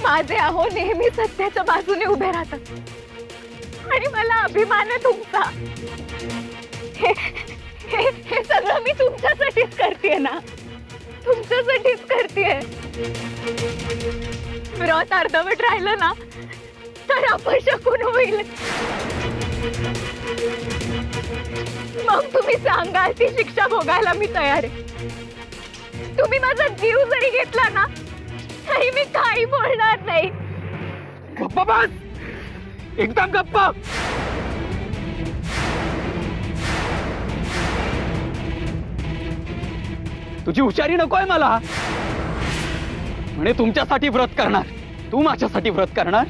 माझे अहो नेहमी सत्याच्या बाजूने उभे राहतात आणि मला अभिमान आहे तुमचा। हे सगळं मी तुमच्यासाठीच करतेय ना, तुमच्यासाठीच करतेय। व्रत अर्धवट राहिलं ना तर अपशकुन होईल। मग तुम्ही सांगाल ती शिक्षा भोगायला मी तयार आहे। तुम्ही माझा जीव जरी घेतला ना तरी मी काही बोलणार नाही। गप्पा बस, एकदम गप्पा। तुझी हुशारी नकोय मला। म्हणे तुमच्यासाठी व्रत करणार, तू माझ्यासाठी व्रत करणार,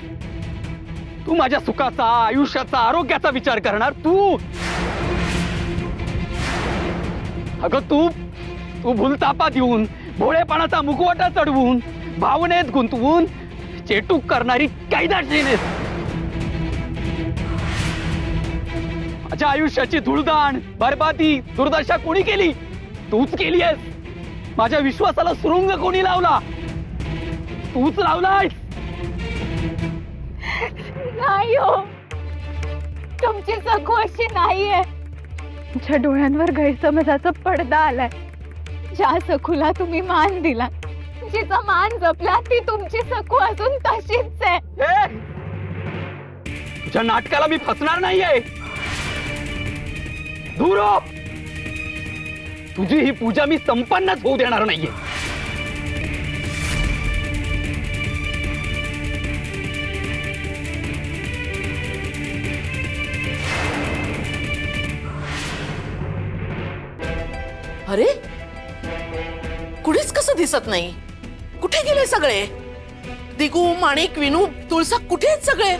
तू माझ्या सुखाचा, आयुष्याचा, आरोग्याचा विचार करणार। तू अगं तू भूलतापा देऊन, भोळेपणाचा मुखवटा चढवून, भावनेत गुंतवून चेटूक करणारी कायदाशीर माझ्या आयुष्याची धुळदाण, बरबादी, दुर्दशा कोणी केली? तूच केली आहेस। माझ्या विश्वासाला सुरुंग कोणी लावला? तूच लावलाय। नाही हो, तुमची सखू अशी नाहीये। तुमच्या डोळ्यांवर गैरसमजाचा पडदा आलाय। ज्या सखूला तुम्ही मान दिला, जिचा मान जपला, ती तुमची सखू अजून तशीच आहे। तुझ्या नाटकाला मी फसणार नाहीये। दूर हो। तुझी ही पूजा मी संपन्नच होऊ देणार नाहीये। अरे कुठेच कसं दिसत नाही, कुठे गेले सगळे? दिगू, माणिक, विनू, तुळसा कुठे आहेत सगळे?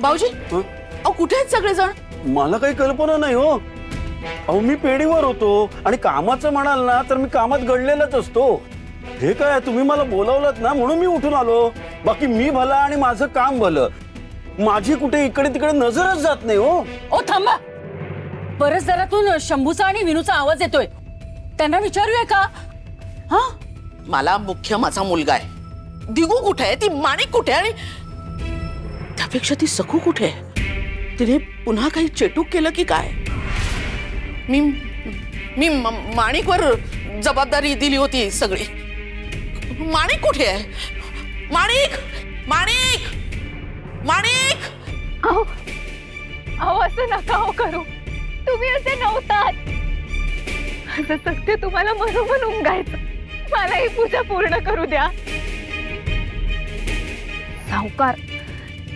भाऊजी अहो कुठे आहेत सगळे जण? मला काही कल्पना नाही हो। अहो मी पेढीवर होतो आणि कामाचं म्हणाल ना तर मी कामात गडलेलाच असतो। हे काय, तुम्ही मला बोलावलत ना म्हणून मी उठून आलो। बाकी मी भला आणि माझं काम भलं, माझी कुठे इकडे तिकडे नजरच जात नाही हो। ओ थांबा, परत जरातून शंभूचा आणि विनूचा आवाज येतोय, त्यांना विचारूया का? हा, मला मुख्य माझा मुलगा आहे। दिगू कुठे आहे? ती माणिक कुठे आहे? आणि त्यापेक्षा ती सखू कुठे आहे? तिने पुन्हा काही चेटूक केलं की काय? मी माणिकवर जबाबदारी दिली होती सगळी। माणिक कुठे आहे? माणिक, माणिक, माणिक! अहो असं नका हो करू, तुम्ही असे नव्हतात। असं सत्य तुम्हाला मनोमन उंगायचं। मला ही पूजा पूर्ण करू द्या। सावकार,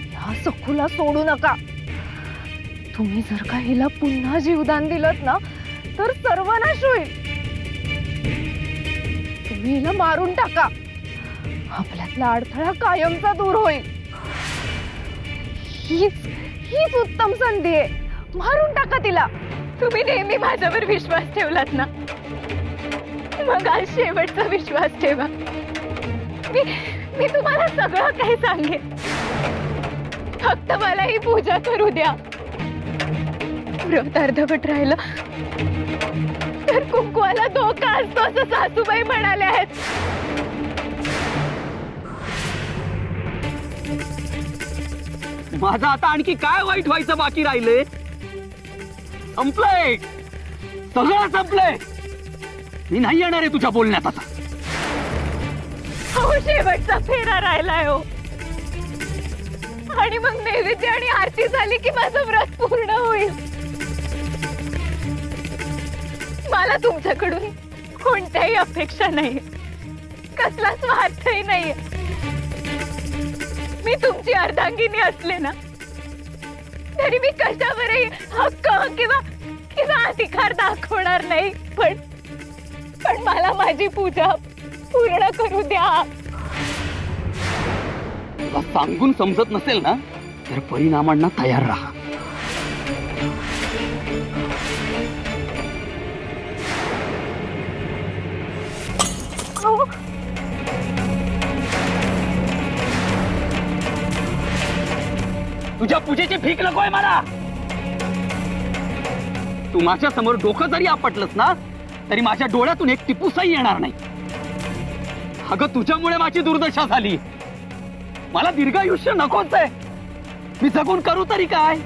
ह्या सखूला सोडू नका। तुम्ही जर का हिला पुन्हा जीवदान दिलत ना तर सर्वनाश होईल। तुम्ही हिला मारून टाका, आपल्यातला अडथळा कायमचा दूर होईल। हीच उत्तम संधी आहे, मारून टाका तिला। तुम्ही नेहमी माझ्यावर विश्वास ठेवलात ना, मग आज शेवटचा विश्वास ठेवा। मी तुम्हाला सगळं काही सांगेन, फक्त मला ही पूजा करू द्या। व्रत अर्धवट राहिलं तर कुंकवाला धोका असतो असं सासूबाई म्हणाले आहेत। माझं आता आणखी काय वाईट व्हायचं बाकी राहिलंय? संपलंय, सगळं संपलंय। मी नाही येणार आहे तुझ्या बोलण्यात आता। हो, शेवटचा फेरा राहिलाय हो, आणि मग नैवेद्य आणि आरती झाली की माझं व्रत पूर्ण होईल। मला तुमच्याकडून कोणत्याही अपेक्षा नाही, कसला स्वार्थही नाही। मी तुमची अर्धांगिनी असले ना तरी मी कशावरही हक्क किंवा अधिकार दाखवणार नाही, पण मला माझी पूजा पूर्ण करू द्या। तुला सांगून समजत नसेल ना तर परिणामांना तयार राहा। तुझ्या पूजेची भीक नकोय मला। तू माझ्या समोर डोकं जरी आपटलंस ना तरी माझ्या डोळ्यातून एक टिपूसही येणार नाही। अगं तुझ्यामुळे माझी दुर्दशा झाली. मला दीर्घायुष्य नकोच आहे. मी जगून करू तरी काय?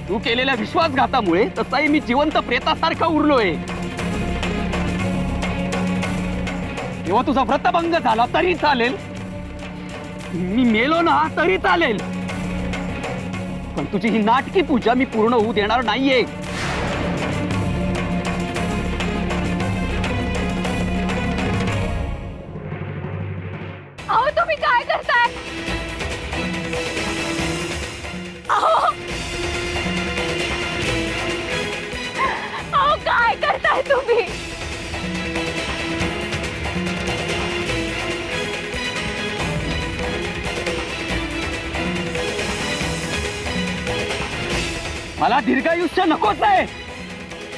तू केलेल्या विश्वासघातामुळे तसाही मी जिवंत प्रेतासारखा उरलोय. तेव्हा तुझा व्रतभंग झाला तरी चालेल, मी मेलो ना तरी चालेल, पण तुझी ही नाटकी पूजा मी पूर्ण होऊ देणार नाहीये. अहो तुम्ही काय करताय? अहो अहो काय करताय तुम्ही? मला दीर्घायुष्य नकोच आहे.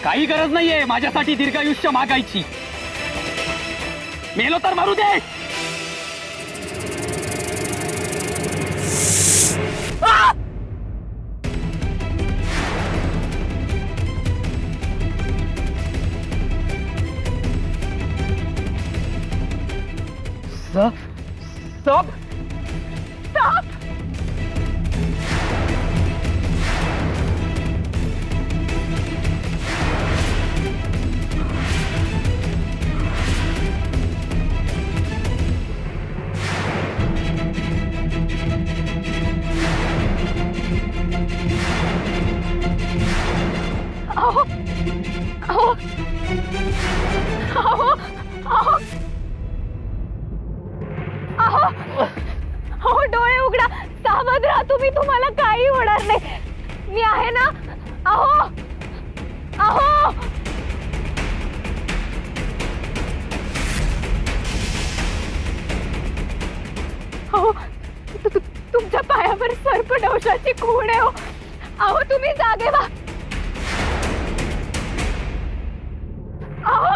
काही गरज नाहीये माझ्यासाठी दीर्घायुष्य मागायची. मेलो तर मारू दे. सब सब Stop! अहो अहो अहो अहो अहो अहो डोळे उघडा. सावध राहा तुम्ही. तुम्हाला काही होणार नाही. मी आहे ना. अहो अहो अहो तुमच्या पायावर सर्पदंशाची खूण आहे. अहो तुम्ही जागे व्हा. अहो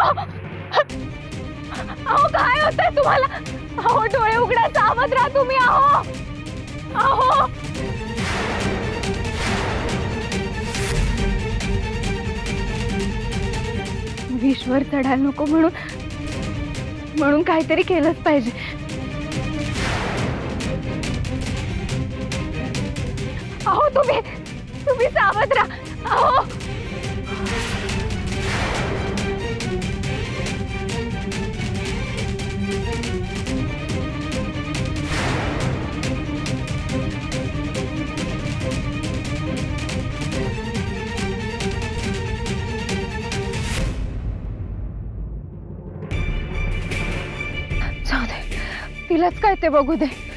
अहो काय होतंय तुम्हाला? अहो डोळे उघडा. सावध राहा तुम्ही. अहो अहो विश्वर चढायला नको म्हणून काहीतरी केलंच पाहिजे. अहो तुम्ही सावध राहा. अहो जाऊ दे. तिलाच काय ते बघू दे.